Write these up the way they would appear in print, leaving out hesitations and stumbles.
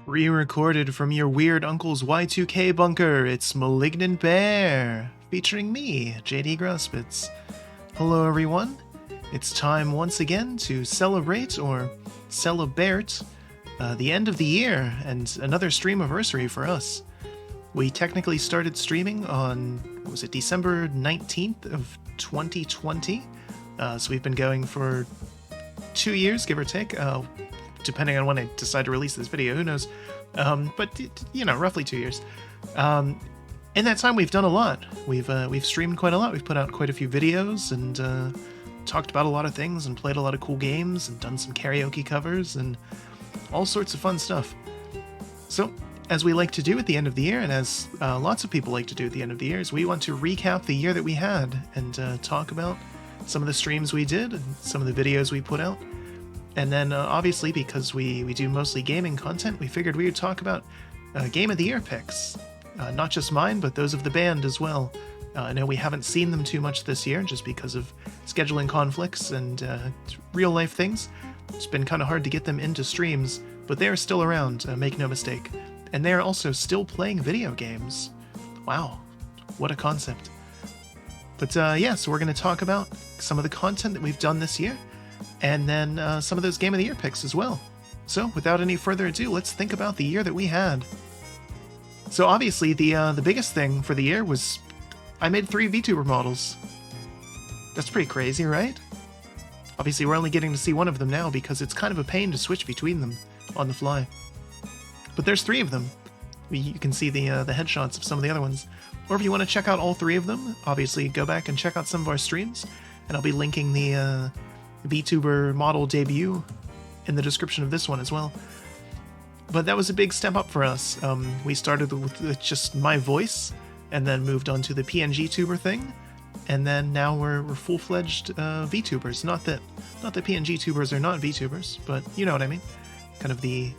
Re-recorded from your weird uncle's Y2K bunker, it's Malignant Bear, featuring me, JD Grauspitz. Hello everyone, it's time once again to celebrate, or celebrate, the end of the year and another Streamiversary for us. We technically started streaming on, what was it, December 19th of 2020, so we've been going for 2 years, give or take, depending on when I decide to release this video, who knows, but you know, roughly 2 years. In that time we've done a lot. We've streamed quite a lot. We've put out quite a few videos and talked about a lot of things and played a lot of cool games and done some karaoke covers and all sorts of fun stuff. So, as we like to do at the end of the year, and as lots of people like to do at the end of the year, is we want to recap the year that we had and talk about some of the streams we did and some of the videos we put out. And then, obviously, because we do mostly gaming content, we figured we would talk about Game of the Year picks. Not just mine, but those of the band as well. I know we haven't seen them too much this year, just because of scheduling conflicts and real-life things. It's been kind of hard to get them into streams, but they are still around, make no mistake. And they are also still playing video games. Wow, what a concept. But yeah, so we're going to talk about some of the content that we've done this year, and then some of those Game of the Year picks as well. So, without any further ado, let's think about the year that we had. So obviously, the biggest thing for the year was I made 3 VTuber models. That's pretty crazy, right? Obviously, we're only getting to see one of them now because it's kind of a pain to switch between them on the fly. But there's 3 of them. You can see the headshots of some of the other ones. Or if you want to check out all 3 of them, obviously go back and check out some of our streams, and I'll be linking the VTuber model debut in the description of this one as well. But that was a big step up for us. We started with just my voice, and then moved on to the PNG tuber thing, and then now we're full-fledged VTubers. Not that PNG tubers are not VTubers, but you know what I mean. Kind of the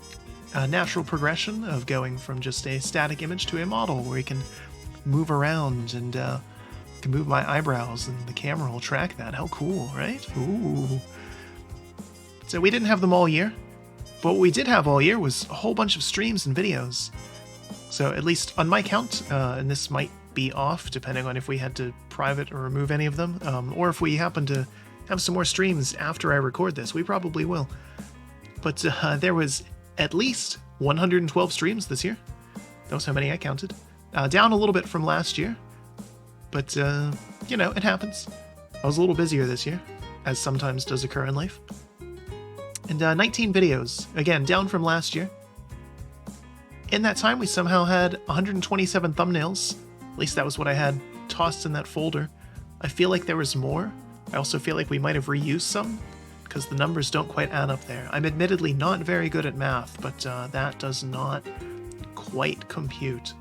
natural progression of going from just a static image to a model where you can move around and can move my eyebrows and the camera will track that. How cool, right? Ooh. So we didn't have them all year, but what we did have all year was a whole bunch of streams and videos. So at least on my count, and this might be off depending on if we had to private or remove any of them, or if we happen to have some more streams after I record this, we probably will. But there was at least 112 streams this year. That was how many I counted. Down a little bit from last year, but you know, it happens. I was a little busier this year, as sometimes does occur in life. And 19 videos, again, down from last year. In that time, we somehow had 127 thumbnails. At least that was what I had tossed in that folder. I feel like there was more. I also feel like we might have reused some, because the numbers don't quite add up there. I'm admittedly not very good at math, but that does not quite compute.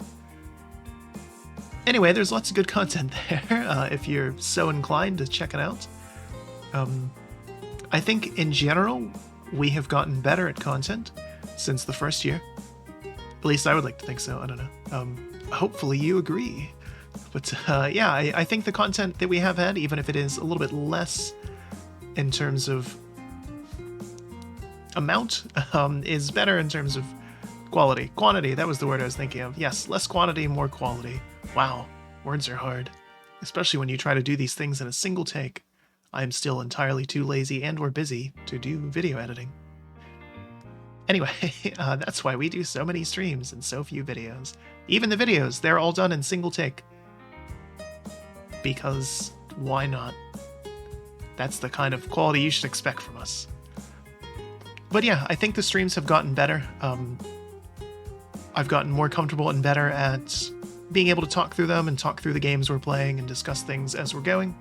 Anyway, there's lots of good content there, if you're so inclined to check it out. I think, in general, we have gotten better at content since the first year. At least I would like to think so, I don't know. Hopefully you agree. But yeah, I think the content that we have had, even if it is a little bit less in terms of amount, is better in terms of quality. Quantity, that was the word I was thinking of. Yes, less quantity, more quality. Wow, words are hard. Especially when you try to do these things in a single take. I am still entirely too lazy and or busy to do video editing. Anyway, that's why we do so many streams and so few videos. Even the videos, they're all done in single take. Because why not? That's the kind of quality you should expect from us. But yeah, I think the streams have gotten better. I've gotten more comfortable and better at being able to talk through them and talk through the games we're playing and discuss things as we're going,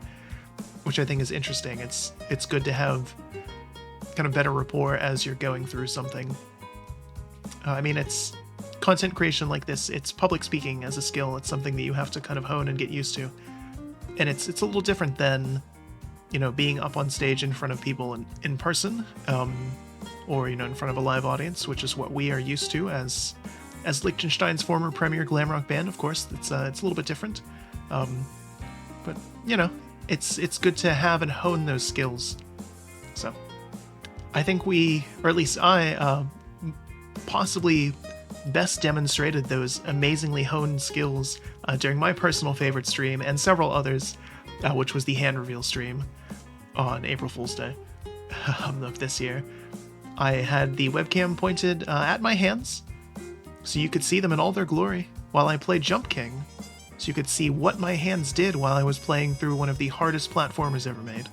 which I think is interesting. It's good to have kind of better rapport as you're going through something. I mean, it's content creation like this. It's public speaking as a skill. It's something that you have to kind of hone and get used to. And it's a little different than, you know, being up on stage in front of people in person, or, you know, in front of a live audience, which is what we are used to as Liechtenstein's former premier glam rock band. Of course, it's a little bit different. But, you know, it's good to have and hone those skills. So I think we, or at least I, possibly best demonstrated those amazingly honed skills during my personal favorite stream and several others, which was the hand reveal stream on April Fool's Day of this year. I had the webcam pointed at my hands, so you could see them in all their glory, while I played Jump King, so you could see what my hands did while I was playing through one of the hardest platformers ever made.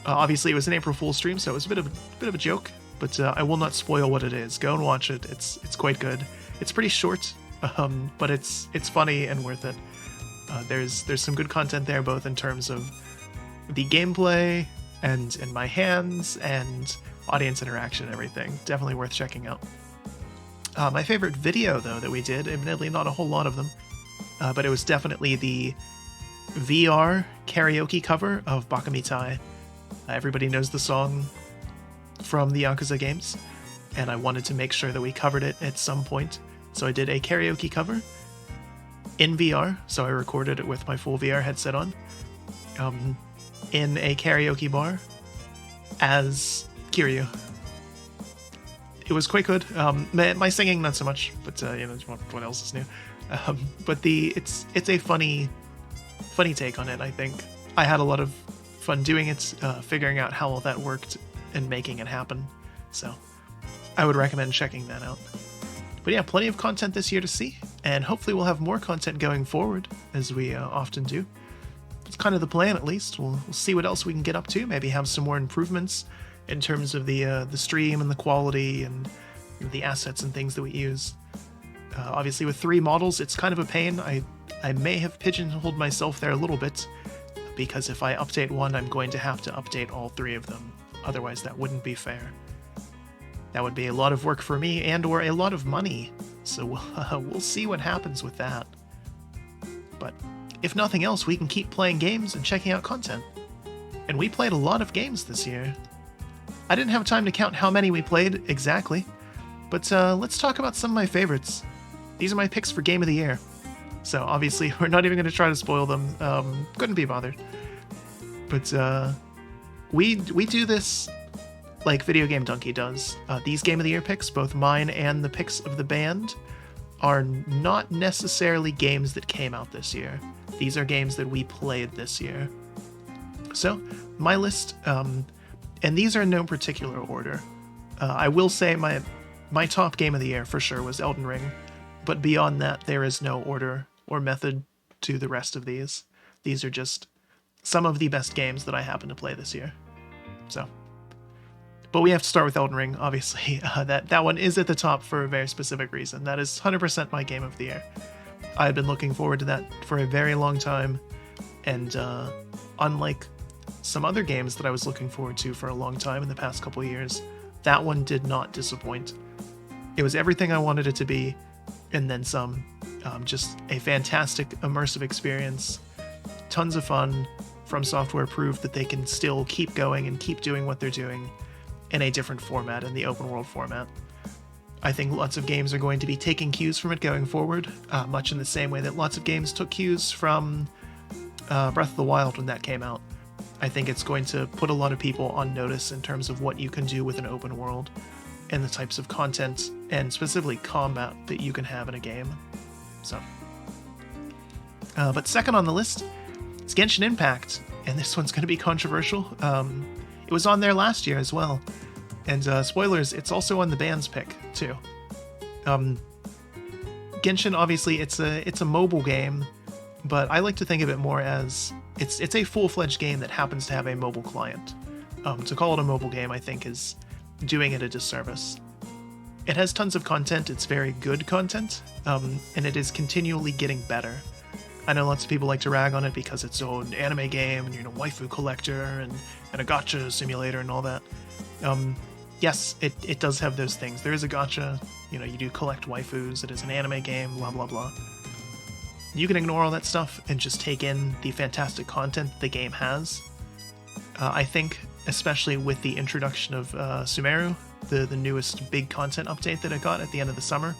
Obviously, it was an April Fool's stream, so it was a bit of a joke, but I will not spoil what it is. Go and watch it. It's quite good. It's pretty short, but it's funny and worth it. There's some good content there, both in terms of the gameplay and my hands and audience interaction and everything. Definitely worth checking out. My favorite video, though, that we did, admittedly not a whole lot of them, but it was definitely the VR karaoke cover of Bakamitai. Everybody knows the song from the Yakuza games, and I wanted to make sure that we covered it at some point. So I did a karaoke cover in VR, so I recorded it with my full VR headset on, in a karaoke bar as Kiryu. It was quite good. My singing, not so much, but what else is new? But it's a funny take on it. I think I had a lot of fun doing it, figuring out how all that worked and making it happen. So I would recommend checking that out. But yeah, plenty of content this year to see, and hopefully we'll have more content going forward, as we often do. It's kind of the plan, at least. We'll see what else we can get up to. Maybe have some more improvements in terms of the stream and the quality and the assets and things that we use. Obviously, with 3 models, it's kind of a pain. I may have pigeonholed myself there a little bit, because if I update one, I'm going to have to update all 3 of them. Otherwise, that wouldn't be fair. That would be a lot of work for me and/or a lot of money. So we'll see what happens with that. But if nothing else, we can keep playing games and checking out content. And we played a lot of games this year. I didn't have time to count how many we played exactly, but let's talk about some of my favorites. These are my picks for Game of the Year. So obviously, we're not even going to try to spoil them. Couldn't be bothered. But we do this like Video Game Donkey does. These Game of the Year picks, both mine and the picks of the band, are not necessarily games that came out this year. These are games that we played this year. So, my list, and these are in no particular order. I will say my top Game of the Year for sure was Elden Ring, but beyond that, there is no order or method to the rest of these. These are just some of the best games that I happen to play this year. So, but we have to start with Elden Ring, obviously. That one is at the top for a very specific reason. That is 100% my Game of the Year. I've been looking forward to that for a very long time, and unlike some other games that I was looking forward to for a long time in the past couple of years, that one did not disappoint. It was everything I wanted it to be, and then some. Just a fantastic immersive experience, tons of fun. From Software proved that they can still keep going and keep doing what they're doing in a different format, in the open world format. I think lots of games are going to be taking cues from it going forward, much in the same way that lots of games took cues from Breath of the Wild when that came out. I think it's going to put a lot of people on notice in terms of what you can do with an open world and the types of content and specifically combat that you can have in a game. So, but second on the list is Genshin Impact, and this one's going to be controversial. It was on there last year as well, and spoilers, it's also on the band's pick too. Genshin, obviously, it's a mobile game, but I like to think of it more as it's a full-fledged game that happens to have a mobile client. To call it a mobile game, I think, is doing it a disservice. It has tons of content, it's very good content, and it is continually getting better. I know lots of people like to rag on it because it's an anime game, and waifu collector, and a gacha simulator, and all that. Yes, it does have those things. There is a gacha, you do collect waifus, it is an anime game, blah blah blah. You can ignore all that stuff and just take in the fantastic content the game has. I think, especially with the introduction of Sumeru, the newest big content update that I got at the end of the summer,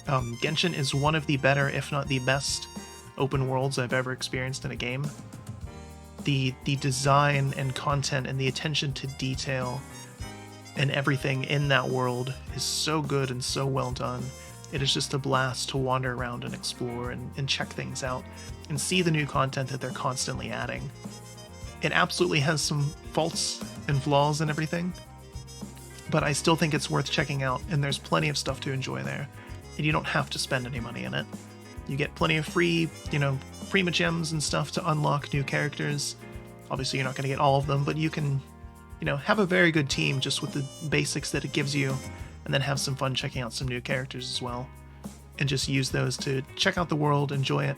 Genshin is one of the better, if not the best, open worlds I've ever experienced in a game. The design and content and the attention to detail and everything in that world is so good and so well done. It is just a blast to wander around and explore and check things out and see the new content that they're constantly adding. It absolutely has some faults and flaws and everything, but I still think it's worth checking out, and there's plenty of stuff to enjoy there, and you don't have to spend any money in it. You get plenty of free, prima gems and stuff to unlock new characters. Obviously, you're not going to get all of them, but you can, have a very good team just with the basics that it gives you, and then have some fun checking out some new characters as well. And just use those to check out the world, enjoy it,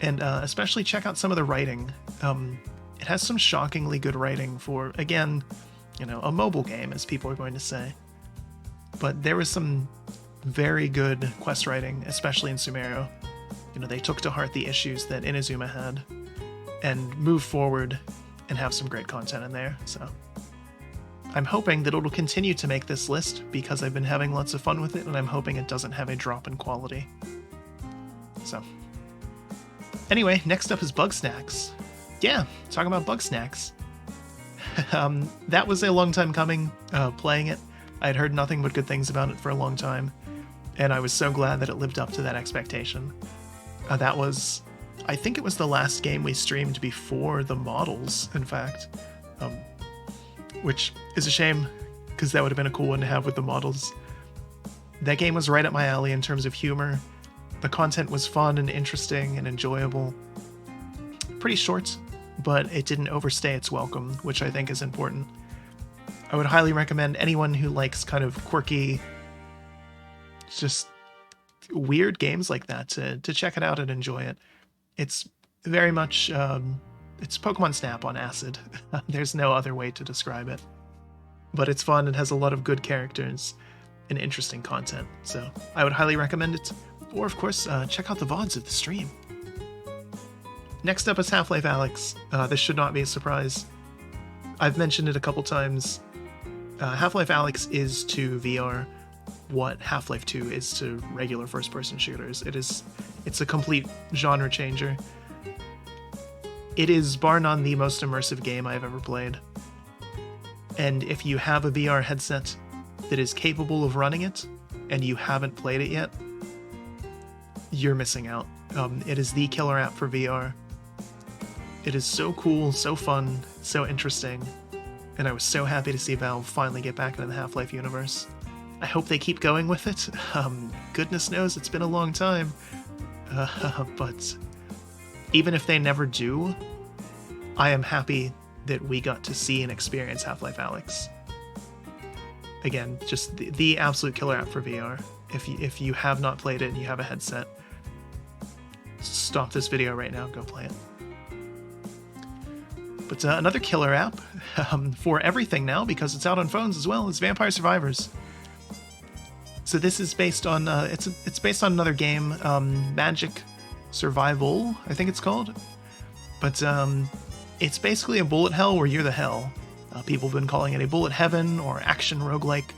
and especially check out some of the writing. It has some shockingly good writing for, again, a mobile game, as people are going to say. But there was some very good quest writing, especially in Sumeru. They took to heart the issues that Inazuma had and moved forward and have some great content in there. So I'm hoping that it'll continue to make this list because I've been having lots of fun with it, and I'm hoping it doesn't have a drop in quality. So anyway, next up is Bug Snacks. Yeah, talking about Bug Snacks. That was a long time coming, playing it. I had heard nothing but good things about it for a long time, and I was so glad that it lived up to that expectation. That was, I think it was the last game we streamed before the models, in fact, which is a shame, because that would have been a cool one to have with the models. That game was right up my alley in terms of humor. The content was fun and interesting and enjoyable. Pretty short, but it didn't overstay its welcome, which I think is important. I would highly recommend anyone who likes kind of quirky, just weird games like that to check it out and enjoy it. It's very much, it's Pokemon Snap on acid. There's no other way to describe it. But it's fun, it has a lot of good characters and interesting content, so I would highly recommend it. Or, of course, check out the VODs of the stream. Next up is Half-Life Alyx. This should not be a surprise. I've mentioned it a couple times. Half-Life Alyx is to VR what Half-Life 2 is to regular first-person shooters. It's a complete genre changer. It is bar none the most immersive game I've ever played. And if you have a VR headset that is capable of running it, and you haven't played it yet, you're missing out. It is the killer app for VR. It is so cool, so fun, so interesting, and I was so happy to see Valve finally get back into the Half-Life universe. I hope they keep going with it. Goodness knows it's been a long time. But even if they never do, I am happy that we got to see and experience Half-Life Alyx. Again, just the absolute killer app for VR. If you have not played it and you have a headset, stop this video right now and go play it. But another killer app for everything now, because it's out on phones as well, is Vampire Survivors. So this is based on it's based on another game, Magic Survival, I think it's called. But it's basically a bullet hell where you're the hell. People have been calling it a bullet heaven or action roguelike.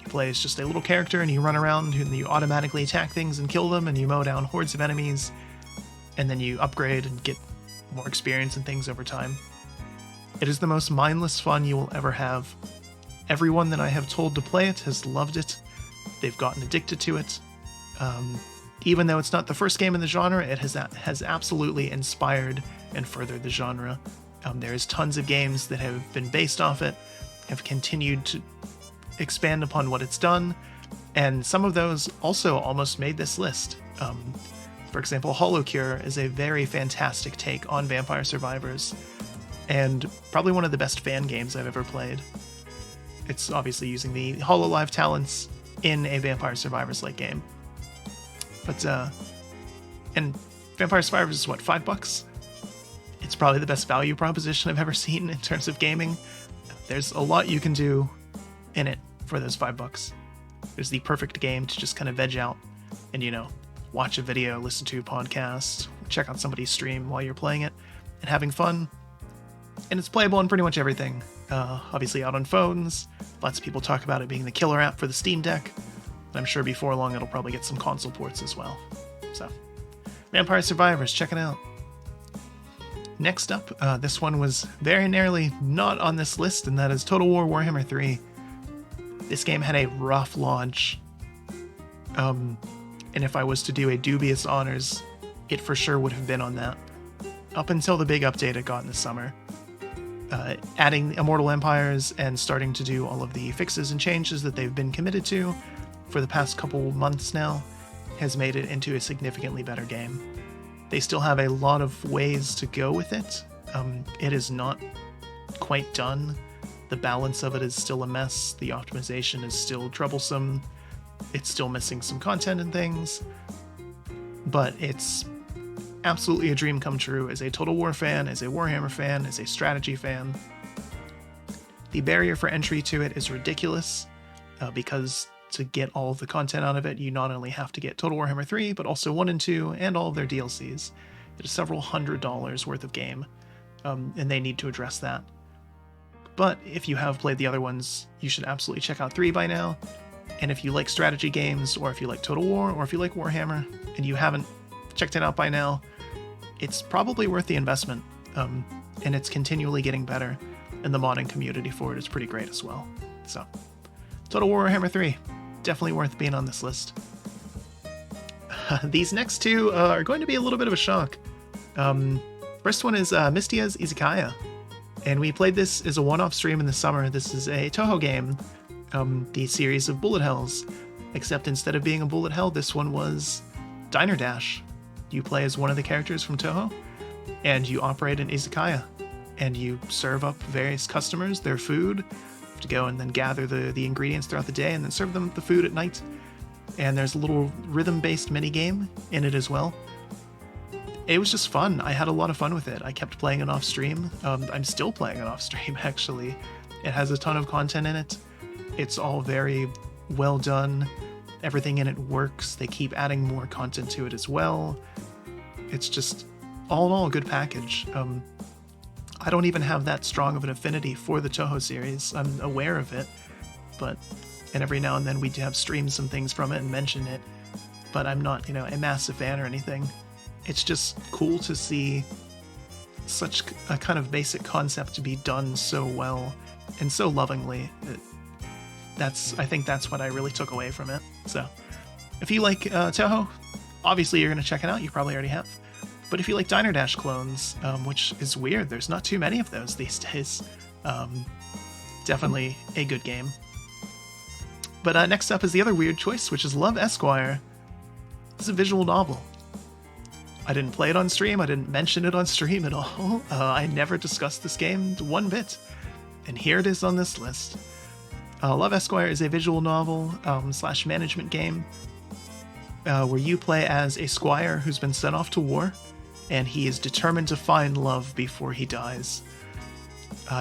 You play as just a little character and you run around and you automatically attack things and kill them, and you mow down hordes of enemies, and then you upgrade and get more experience and things over time. It is the most mindless fun you will ever have. Everyone that I have told to play it has loved it. They've gotten addicted to it. Even though it's not the first game in the genre, it has absolutely inspired and furthered the genre. There's tons of games that have been based off it, have continued to expand upon what it's done, and some of those also almost made this list. For example, Holocure is a very fantastic take on Vampire Survivors, and probably one of the best fan games I've ever played. It's obviously using the HoloLive talents in a Vampire Survivors-like game. But, and Vampire Survivors is what, $5? It's probably the best value proposition I've ever seen in terms of gaming. There's a lot you can do in it for those $5. There's the perfect game to just kind of veg out and, watch a video, listen to a podcast, check out somebody's stream while you're playing it and having fun. And it's playable on pretty much everything. Obviously out on phones. Lots of people talk about it being the killer app for the Steam Deck. And I'm sure before long it'll probably get some console ports as well. So, Vampire Survivors, check it out. Next up, this one was very nearly not on this list, and that is Total War Warhammer 3. This game had a rough launch, and if I was to do a dubious honors, it for sure would have been on that. Up until the big update it got in the summer. Adding Immortal Empires and starting to do all of the fixes and changes that they've been committed to for the past couple months now has made it into a significantly better game. They still have a lot of ways to go with it. It is not quite done. The balance of it is still a mess. The optimization is still troublesome. It's still missing some content and things. But it's absolutely a dream come true as a Total War fan, as a Warhammer fan, as a strategy fan. The barrier for entry to it is ridiculous, because to get all of the content out of it, you not only have to get Total Warhammer 3, but also 1 and 2, and all of their DLCs. It is several $100s worth of game, and they need to address that. But if you have played the other ones, you should absolutely check out 3 by now. And if you like strategy games, or if you like Total War, or if you like Warhammer, and you haven't checked it out by now, it's probably worth the investment, and it's continually getting better, and the modding community for it is pretty great as well. So, Total War Warhammer 3, definitely worth being on this list. These next two are going to be a little bit of a shock. First one is Mystia's Izakaya, and we played this as a one-off stream in the summer. This is a Toho game, the series of bullet hells, except instead of being a bullet hell, this one was Diner Dash. You play as one of the characters from Toho, and you operate an izakaya, and you serve up various customers their food. You have to go and then gather the ingredients throughout the day and then serve them the food at night. And there's a little rhythm-based minigame in it as well. It was just fun. I had a lot of fun with it. I kept playing it off stream. I'm still playing it off stream, actually. It has a ton of content in it. It's all very well done. Everything in it works. They keep adding more content to it as well. It's just, all in all, a good package. I don't even have that strong of an affinity for the Toho series. I'm aware of it, and every now and then we do have streams some things from it and mention it, but I'm not, a massive fan or anything. It's just cool to see such a kind of basic concept to be done so well and so lovingly. I think that's what I really took away from it. So, if you like Toho, obviously you're going to check it out. You probably already have. But if you like Diner Dash clones, which is weird, there's not too many of those these days. Definitely a good game. But next up is the other weird choice, which is Love Esquire. It's a visual novel. I didn't play it on stream. I didn't mention it on stream at all. I never discussed this game one bit. And here it is on this list. Love Esquire is a visual novel / management game where you play as a squire who's been sent off to war, and he is determined to find love before he dies.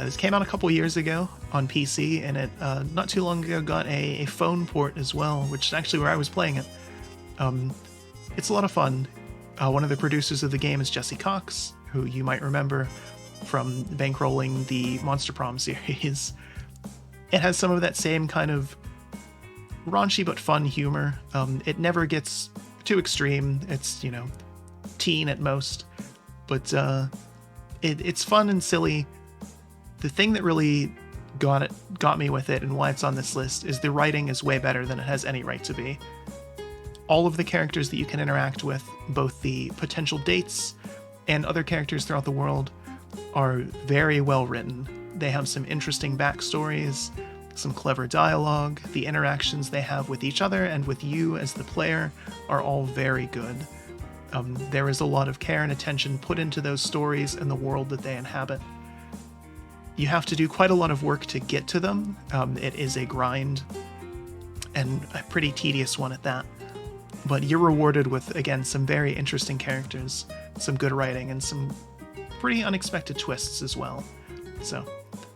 This came out a couple years ago on PC, and it not too long ago got a phone port as well, which is actually where I was playing it. It's a lot of fun. One of the producers of the game is Jesse Cox, who you might remember from bankrolling the Monster Prom series. It has some of that same kind of raunchy but fun humor. It never gets too extreme. It's, teen at most. But it's fun and silly. The thing that really got me with it and why it's on this list is the writing is way better than it has any right to be. All of the characters that you can interact with, both the potential dates and other characters throughout the world, are very well written. They have some interesting backstories, some clever dialogue. The interactions they have with each other and with you as the player are all very good. There is a lot of care and attention put into those stories and the world that they inhabit. You have to do quite a lot of work to get to them. It is a grind, and a pretty tedious one at that. But you're rewarded with, again, some very interesting characters, some good writing, and some pretty unexpected twists as well. So,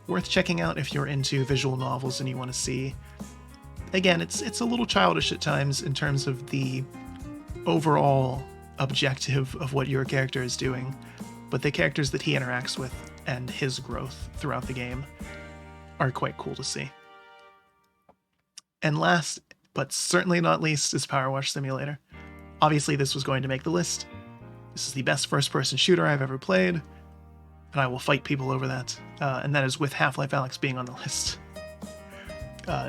worth checking out if you're into visual novels and you want to see. Again, it's a little childish at times in terms of the overall objective of what your character is doing, but the characters that he interacts with and his growth throughout the game are quite cool to see. And last, but certainly not least, is Power Wash Simulator. Obviously, this was going to make the list. This is the best first-person shooter I've ever played, and I will fight people over that. And that is with Half-Life Alyx being on the list.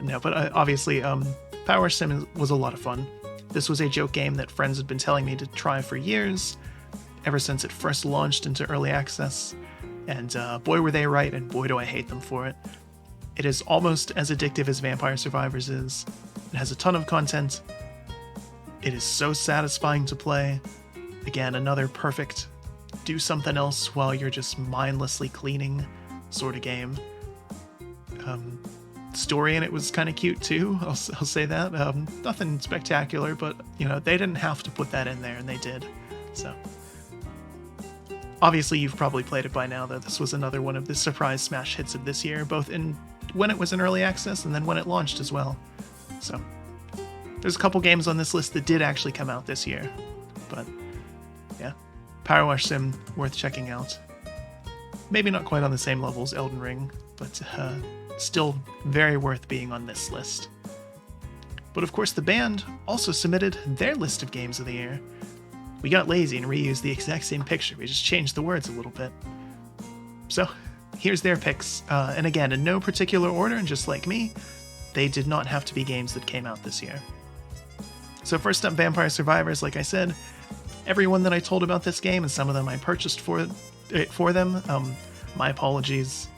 No, but obviously, Power Sim was a lot of fun. This was a joke game that friends had been telling me to try for years, ever since it first launched into early access, and boy were they right, and boy do I hate them for it. It is almost as addictive as Vampire Survivors is. It has a ton of content. It is so satisfying to play. Again, another perfect do something else while you're just mindlessly cleaning sort of game. Story in it was kind of cute too, I'll say that. Nothing spectacular, but you know, they didn't have to put that in there, and they did. So obviously you've probably played it by now, though. This was another one of the surprise smash hits of this year, both in when it was in early access and then when it launched as well. So there's a couple games on this list that did actually come out this year, but yeah, Power Wash Sim, worth checking out. Maybe not quite on the same level as Elden Ring, but still very worth being on this list. But of course the band also submitted their list of games of the year. We got lazy and reused the exact same picture, we just changed the words a little bit. So here's their picks, and again, in no particular order, and just like me, they did not have to be games that came out this year. So first up, Vampire Survivors, like I said, everyone that I told about this game, and some of them I purchased for them, my apologies,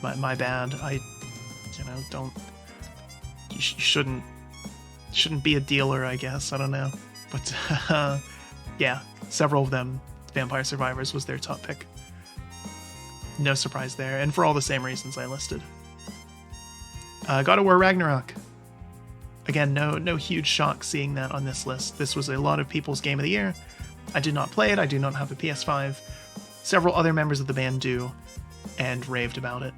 my bad. You shouldn't be a dealer, I guess, I don't know. But yeah, several of them, Vampire Survivors was their top pick. No surprise there, and for all the same reasons I listed. God of War Ragnarok. Again, no huge shock seeing that on this list. This was a lot of people's game of the year. I did not play it, I do not have a PS5. Several other members of the band do, and raved about it.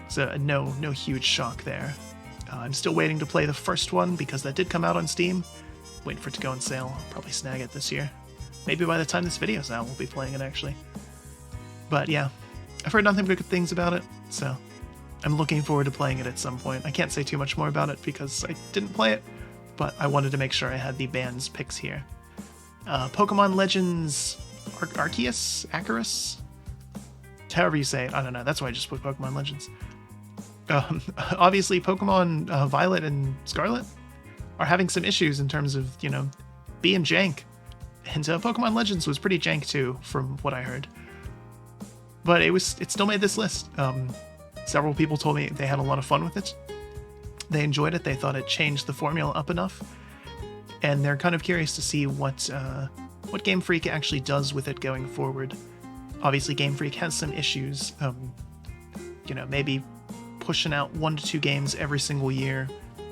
So no huge shock there. I'm still waiting to play the first one because that did come out on Steam. Waiting for it to go on sale. I'll probably snag it this year. Maybe by the time this video's out, we'll be playing it actually. But yeah, I've heard nothing but good things about it, so I'm looking forward to playing it at some point. I can't say too much more about it because I didn't play it, but I wanted to make sure I had the band's picks here. Pokemon Legends Arceus? However you say it, I don't know. That's why I just put Pokemon Legends. Obviously, Pokemon Violet and Scarlet are having some issues in terms of, being jank. And Pokemon Legends was pretty jank too, from what I heard. But it still made this list. Several people told me they had a lot of fun with it. They enjoyed it. They thought it changed the formula up enough. And they're kind of curious to see what Game Freak actually does with it going forward. Obviously, Game Freak has some issues. Maybe pushing out 1 to 2 games every single year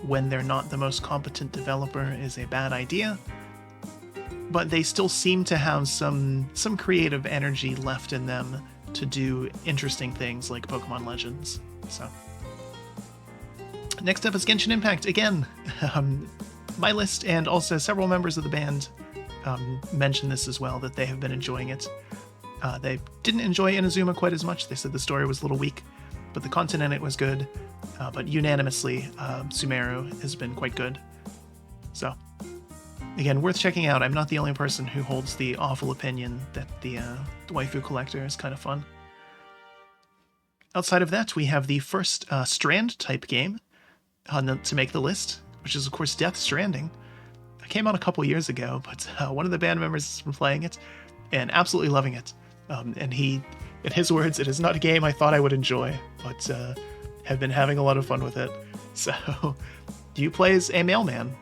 when they're not the most competent developer is a bad idea. But they still seem to have some creative energy left in them to do interesting things like Pokemon Legends. So next up is Genshin Impact again. My list and also several members of the band mentioned this as well, that they have been enjoying it. They didn't enjoy Inazuma quite as much. They said the story was a little weak, but the content in it was good. But unanimously, Sumeru has been quite good. So again, worth checking out. I'm not the only person who holds the awful opinion that the waifu collector is kind of fun. Outside of that, we have the first Strand type game to make the list, which is of course Death Stranding. It came out a couple years ago, but one of the band members has been playing it and absolutely loving it. And in his words, it is not a game I thought I would enjoy, but have been having a lot of fun with it. So, you play as a mailman.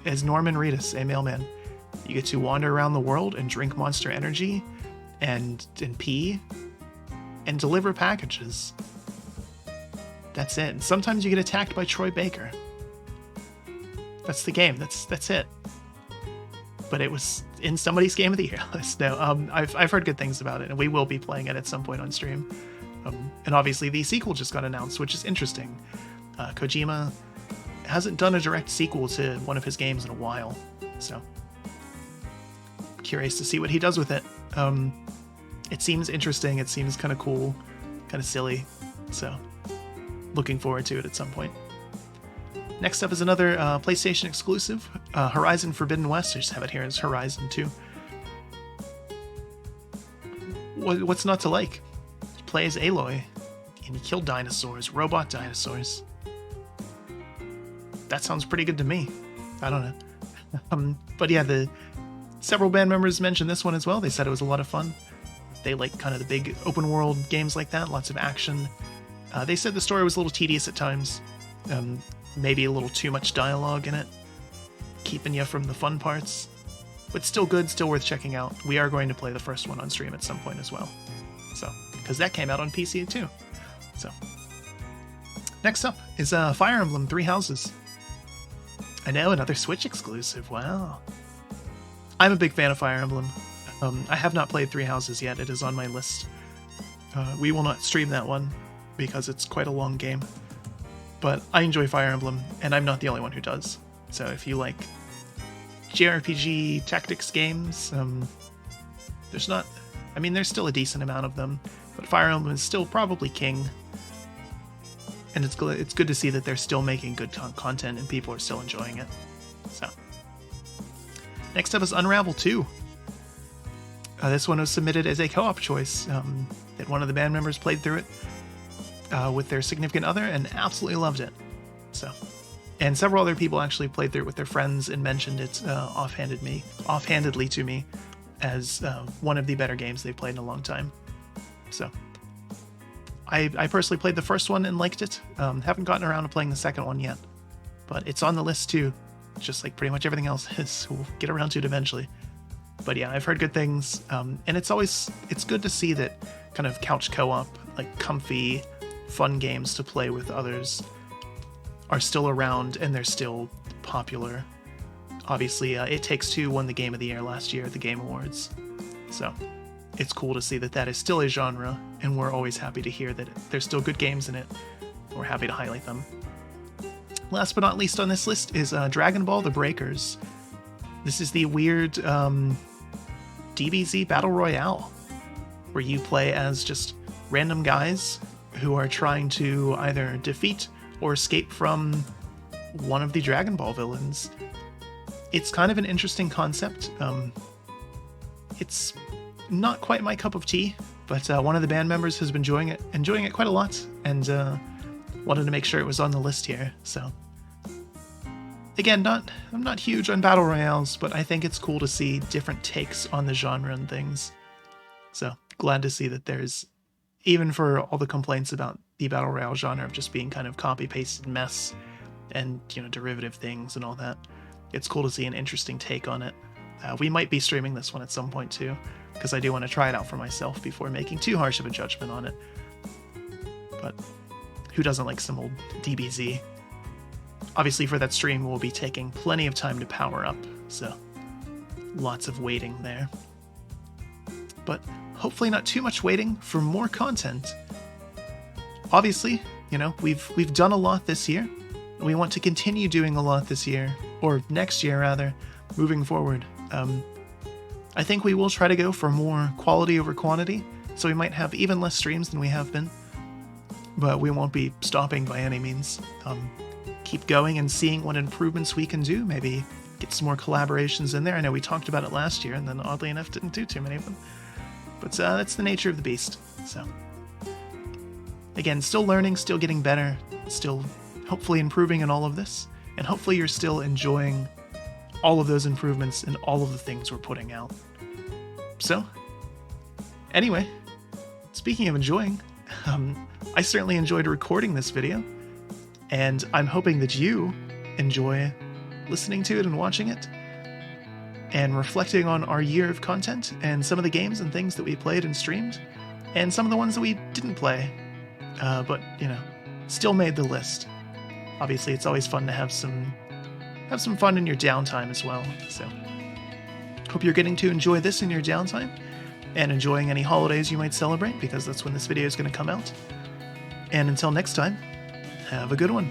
As Norman Reedus, a mailman. You get to wander around the world and drink Monster Energy and pee and deliver packages. That's it. And sometimes you get attacked by Troy Baker. That's the game. That's it. But it was in somebody's Game of the Year list. No, I've heard good things about it, and we will be playing it at some point on stream. And obviously the sequel just got announced, which is interesting. Kojima hasn't done a direct sequel to one of his games in a while, so curious to see what he does with it. It seems interesting, it seems kind of cool, kind of silly, so looking forward to it at some point. Next up is another PlayStation exclusive, Horizon Forbidden West. I just have it here as Horizon 2. What's not to like? Play as Aloy. And you kill dinosaurs, robot dinosaurs. That sounds pretty good to me. I don't know. But yeah, several band members mentioned this one as well. They said it was a lot of fun. They like kind of the big open world games like that, lots of action. They said the story was a little tedious at times. Maybe a little too much dialogue in it, keeping you from the fun parts. But still good, still worth checking out. We are going to play the first one on stream at some point as well. So, because that came out on PC too. So, next up is Fire Emblem 3 Houses. I know, another Switch exclusive, wow. I'm a big fan of Fire Emblem. I have not played 3 Houses yet, it is on my list. We will not stream that one, because it's quite a long game. But I enjoy Fire Emblem, and I'm not the only one who does. So if you like JRPG tactics games, there's still a decent amount of them, but Fire Emblem is still probably king. And it's good to see that they're still making good content and people are still enjoying it. So, next up is Unravel 2. This one was submitted as a co-op choice. That one of the band members played through it with their significant other and absolutely loved it. So, and several other people actually played through it with their friends and mentioned it offhandedly to me as one of the better games they've played in a long time. So, I personally played the first one and liked it. Haven't gotten around to playing the second one yet, but it's on the list too, just like pretty much everything else is. We'll get around to it eventually. But yeah, I've heard good things, and it's good to see that kind of couch co-op, like comfy, fun games to play with others are still around and they're still popular. Obviously, It Takes Two won the Game of the Year last year at the Game Awards, so it's cool to see that that is still a genre, and we're always happy to hear that there's still good games in it. We're happy to highlight them. Last but not least on this list is Dragon Ball: The Breakers. This is the weird DBZ Battle Royale, where you play as just random guys who are trying to either defeat or escape from one of the Dragon Ball villains. It's kind of an interesting concept. It's not quite my cup of tea, but one of the band members has been enjoying it quite a lot, and wanted to make sure it was on the list here. So, again, I'm not huge on battle royales, but I think it's cool to see different takes on the genre and things. So, glad to see that there's, even for all the complaints about the battle royale genre of just being kind of copy-pasted mess and, derivative things and all that, it's cool to see an interesting take on it. We might be streaming this one at some point too, because I do want to try it out for myself before making too harsh of a judgment on it. But who doesn't like some old DBZ? Obviously for that stream we'll be taking plenty of time to power up, so lots of waiting there. But hopefully not too much waiting for more content. Obviously, we've done a lot this year. We want to continue doing a lot this year, or next year rather, moving forward. I think we will try to go for more quality over quantity, so we might have even less streams than we have been, but we won't be stopping by any means. Keep going and seeing what improvements we can do, maybe get some more collaborations in there. I know we talked about it last year, and then oddly enough didn't do too many of them, but that's the nature of the beast. So, again, still learning, still getting better, still hopefully improving in all of this, and hopefully you're still enjoying all of those improvements and all of the things we're putting out. So, anyway, speaking of enjoying, I certainly enjoyed recording this video, and I'm hoping that you enjoy listening to it and watching it, and reflecting on our year of content, and some of the games and things that we played and streamed, and some of the ones that we didn't play, but, still made the list. Obviously, it's always fun to have some fun in your downtime as well, so hope you're getting to enjoy this in your downtime, and enjoying any holidays you might celebrate, because that's when this video is going to come out. And until next time, have a good one.